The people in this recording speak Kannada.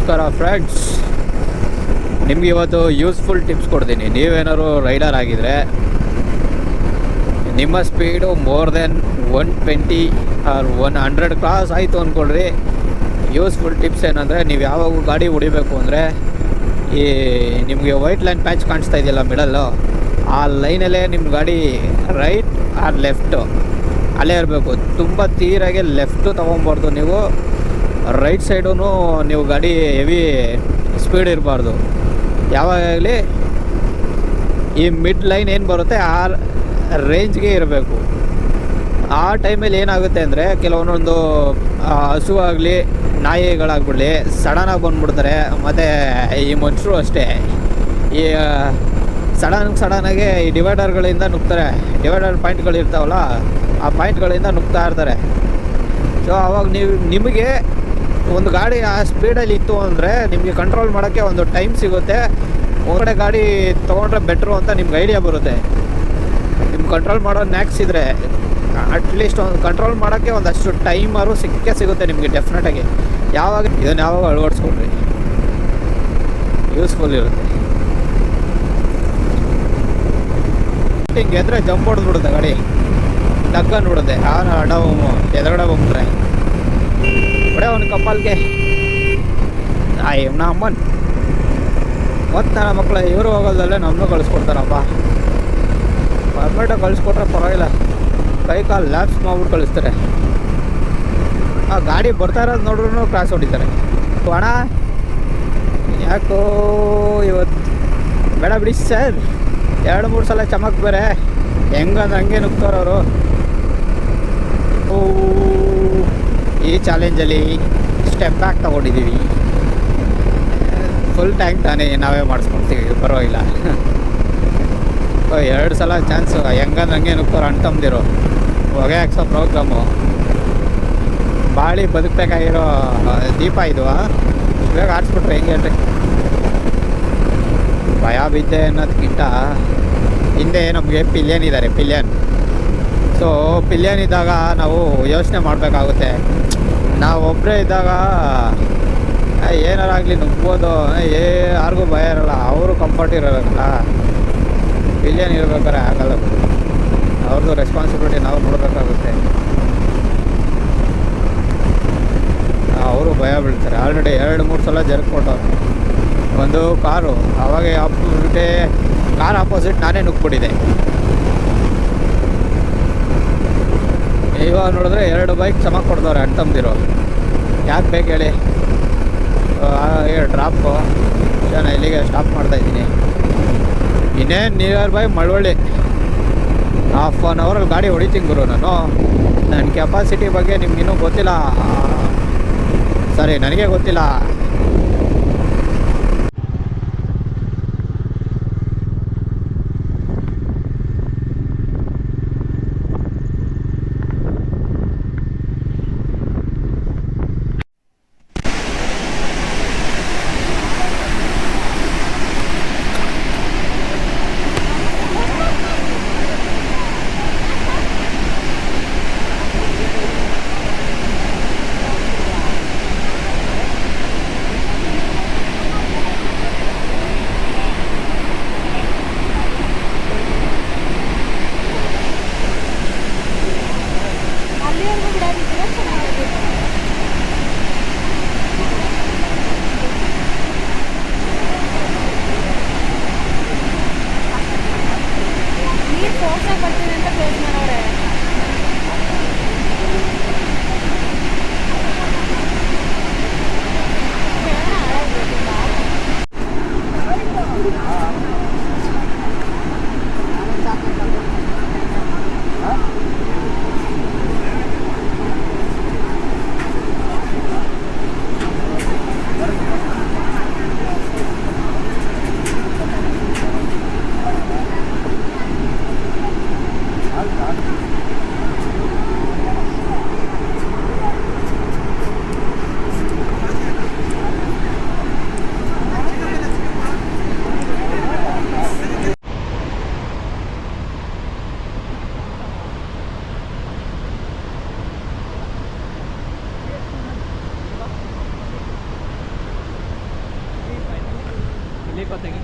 ನಮಸ್ಕಾರ ಫ್ರೆಂಡ್ಸ್, ನಿಮಗೆ ಇವತ್ತು ಯೂಸ್ಫುಲ್ ಟಿಪ್ಸ್ ಕೊಡ್ತೀನಿ. ನೀವೇನಾದ್ರು ರೈಡರ್ ಆಗಿದ್ರೆ ನಿಮ್ಮ speed more than 120 or 100 cross ಆಯಿತು ಅಂದ್ಕೊಳ್ರಿ. ಯೂಸ್ಫುಲ್ ಟಿಪ್ಸ್ ಏನಂದರೆ, ನೀವು ಯಾವಾಗ ಗಾಡಿ ಹೊಡಿಬೇಕು ಅಂದರೆ ಈ ನಿಮಗೆ ವೈಟ್ ಲೈನ್ ಪ್ಯಾಚ್ ಕಾಣಿಸ್ತಾ ಇದೆಯಲ್ಲ ಮಿಡಲ್ಲು, ಆ ಲೈನಲ್ಲೇ ನಿಮ್ಮ ಗಾಡಿ ರೈಟ್ ಆರ್ ಲೆಫ್ಟು ಅಲ್ಲೇ ಇರಬೇಕು. ತುಂಬ ತೀರಾಗೆ ಲೆಫ್ಟು ತೊಗೊಬಾರ್ದು, ನೀವು ರೈಟ್ ಸೈಡೂ ನೀವು ಗಾಡಿ ಹೆವಿ ಸ್ಪೀಡ್ ಇರಬಾರ್ದು. ಯಾವಾಗಲಿ ಈ ಮಿಡ್ ಲೈನ್ ಏನು ಬರುತ್ತೆ ಆ ರೇಂಜ್ಗೆ ಇರಬೇಕು. ಆ ಟೈಮಲ್ಲಿ ಏನಾಗುತ್ತೆ ಅಂದರೆ, ಕೆಲವೊಂದೊಂದು ಹಸು ಆಗಲಿ ನಾಯಿಗಳಾಗ್ಬಿಡಲಿ ಸಡನ್ನಾಗಿ ಬಂದುಬಿಡ್ತಾರೆ. ಮತ್ತು ಈ ಮನುಷ್ಯರು ಅಷ್ಟೇ, ಈ ಸಡನ್ನಾಗೆ ಈ ಡಿವೈಡರ್ಗಳಿಂದ ನುಗ್ತಾರೆ. ಡಿವೈಡರ್ ಪಾಯಿಂಟ್ಗಳು ಇರ್ತಾವಲ್ಲ, ಆ ಪಾಯಿಂಟ್ಗಳಿಂದ ನುಗ್ತಾ ಇರ್ತಾರೆ. ಸೊ ಆವಾಗ ನಿಮಗೆ ಒಂದು ಗಾಡಿ ಆ ಸ್ಪೀಡಲ್ಲಿ ಇತ್ತು ಅಂದರೆ ನಿಮಗೆ ಕಂಟ್ರೋಲ್ ಮಾಡೋಕ್ಕೆ ಒಂದು ಟೈಮ್ ಸಿಗುತ್ತೆ. ಹೊರಗಡೆ ಗಾಡಿ ತೊಗೊಂಡ್ರೆ ಬೆಟ್ರು ಅಂತ ನಿಮ್ಗೆ ಐಡಿಯಾ ಬರುತ್ತೆ. ನಿಮ್ಗೆ ಕಂಟ್ರೋಲ್ ಮಾಡೋ ನ್ಯಾಕ್ಸ್ ಇದ್ದರೆ ಅಟ್ಲೀಸ್ಟ್ ಒಂದು ಕಂಟ್ರೋಲ್ ಮಾಡೋಕ್ಕೆ ಒಂದಷ್ಟು ಟೈಮರು ಸಿಗುತ್ತೆ ನಿಮಗೆ ಡೆಫಿನೆಟಾಗಿ. ಇದನ್ನು ಯಾವಾಗ ಅಳವಡಿಸ್ಕೊಡ್ರಿ, ಯೂಸ್ಫುಲ್ ಇರುತ್ತೆ. ಹಿಂಗೆ ಎದ್ರೆ ಜಂಪ್ ಹೊಡೆದ್ಬಿಡುತ್ತೆ ಗಾಡಿ, ತಗ್ಗಂಡ್ಬಿಡುತ್ತೆ. ಎದುರುಗಡೆ ಬಂದ್ಬಿಟ್ರೆ ಬಿಡೇ ಒಂದು ಕಪ್ಪಲ್ಗೆ ನಾ ಅಮ್ಮನ್ ಮತ್ತು ನನ್ನ ಮಕ್ಕಳು ಇವರು ಹೋಗೋದಲ್ಲೇ ನಮ್ಮನ್ನು ಕಳಿಸ್ಕೊಡ್ತಾರಪ್ಪ. ಪರ್ಮಿಟಾಗಿ ಕಳಿಸ್ಕೊಟ್ರೆ ಪರವಾಗಿಲ್ಲ, ಕೈ ಕಾಲು ಲ್ಯಾಬ್ಸ್ ಮಾಡ್ಬಿಟ್ಟು ಕಳಿಸ್ತಾರೆ. ಆ ಗಾಡಿ ಬರ್ತಾ ಇರೋದು ನೋಡ್ರೂ ಕ್ರಾಸ್ ಹೊಡಿತಾರೆ. ಅಣ್ಣ ಯಾಕೋ ಇವತ್ತು ಬೇಡ ಬಿಡಿ ಸರ್, 2-3 ಸಲ ಚಮಕ್ ಬೇರೆ ಹೆಂಗಂದ್ರೆ ಹಂಗೆ ನುಗ್ತಾರವರು. ಈ ಚಾಲೆಂಜಲ್ಲಿ ಸ್ಟೆಪ್ ಬ್ಯಾಕ್ ತೊಗೊಂಡಿದ್ದೀವಿ. ಫುಲ್ ಟ್ಯಾಂಕ್ ತಾನೇ ನಾವೇ ಮಾಡಿಸ್ಕೊಳ್ತೀವಿ, ಪರವಾಗಿಲ್ಲ. 2 ಸಲ ಚಾನ್ಸು ಹೆಂಗಂದ್ರೆ ಹಂಗೆ ನುಗ್ತಾರೋ ಅಣ್ತಂದಿರೋ ಹೊಗೆ ಹಾಕ್ಸೋ ಪ್ರೋಗ್ರಾಮು. ಬಾಳಿ ಬದುಕಬೇಕಾಗಿರೋ ದೀಪ ಇದು, ಇವಾಗ ಆರಿಸ್ಬಿಟ್ರೆ ಹೆಂಗೆ ಹೇಳ್ರಿ. ಭಯ ಬಿದ್ದೆ ಅನ್ನೋದಕ್ಕಿಂತ ಹಿಂದೆ ನಮಗೆ ಪಿಲಿಯನ್ ಇದ್ದಾರೆ, ಪಿಲಿಯನ್. ಸೊ ಪಿಲಿಯನ್ ಇದ್ದಾಗ ನಾವು ಯೋಚನೆ ಮಾಡಬೇಕಾಗುತ್ತೆ. ನಾವು ಒಬ್ಬರೇ ಇದ್ದಾಗ ಏನಾರಾಗಲಿ ನುಗ್ಬೋದು, ಯಾರಿಗೂ ಭಯ ಇರೋಲ್ಲ, ಅವರು ಕಂಫರ್ಟ್ ಇರೋಲ್ಲ. ಪಿಲಿಯನ್ ಇರ್ಬೇಕಾದ್ರೆ ಆಗಲ್ಲ, ಅವ್ರದ್ದು ರೆಸ್ಪಾನ್ಸಿಬಿಲಿಟಿ ನಾವು ನೋಡಬೇಕಾಗುತ್ತೆ. ಅವರು ಭಯ ಬೀಳ್ತಾರೆ. ಆಲ್ರೆಡಿ 2-3 ಸಲ ಜರ್ಕೊಟ್ಟವ್ರು. ಒಂದು ಕಾರು ಅವಾಗ ಕಾರ್ ಆಪೋಸಿಟ್ ನಾನೇ ನುಗ್ಬಿಟ್ಟಿದ್ದೆ. ಇವಾಗ ನೋಡಿದ್ರೆ 2 ಬೈಕ್ ಚಮಕ್ ಕೊಡ್ದವ್ರೆ ಅಣ್ತಂದಿರೋ. ಯಾಕೆ ಬೇಕು ಹೇಳಿ? ಡ್ರಾಪು ನಾನು ಇಲ್ಲಿಗೆ ಸ್ಟಾಪ್ ಮಾಡ್ತಾಯಿದ್ದೀನಿ. ಇನ್ನೇನು ನಿಯರ್ ಬೈ ಮಳವಳ್ಳಿ, 1/2 ಅವರಲ್ಲಿ ಗಾಡಿ ಹೊಡಿತೀನಿ ಗುರು. ನನ್ನ ಕೆಪಾಸಿಟಿ ಬಗ್ಗೆ ನಿಮ್ಗಿನ್ನೂ ಗೊತ್ತಿಲ್ಲ. ಸರಿ, ನನಗೆ ಗೊತ್ತಿಲ್ಲ. ಬೈಕ್ ತೆಗಿ